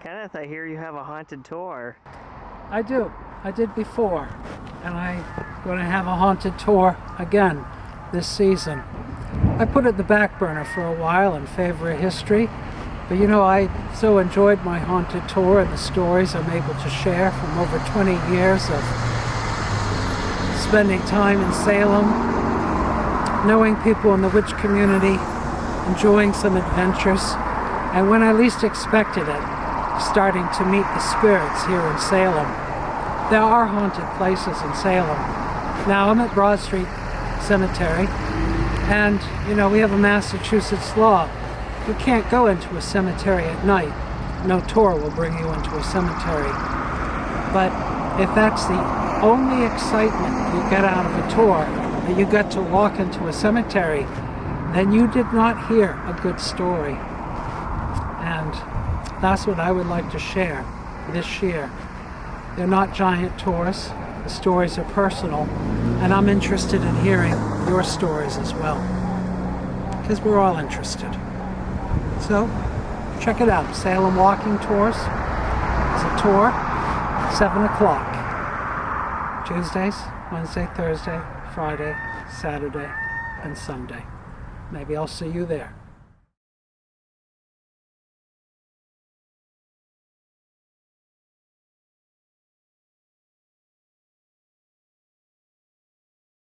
Kenneth, I hear you have a haunted tour. I do. I did before, and I'm going to have a haunted tour again this season. I put it in the back burner for a while in favor of history, but you know, I so enjoyed my haunted tour and the stories I'm able to share from over 20 years of spending time in Salem, knowing people in the witch community, enjoying some adventures, and when I least expected it, starting to meet the spirits here in Salem. There are haunted places in Salem. Now I'm at Broad Street Cemetery, and you know, we have a Massachusetts law. You can't go into a cemetery at night. No tour will bring you into a cemetery. But if that's the only excitement you get out of a tour, that you get to walk into a cemetery, then you did not hear a good story. And that's what I would like to share this year. They're not giant tours. The stories are personal, and I'm interested in hearing your stories as well, because we're all interested. So, check it out. Salem Walking Tours is a tour, 7 o'clock. Tuesdays, Wednesday, Thursday, Friday, Saturday, and Sunday. Maybe I'll see you there.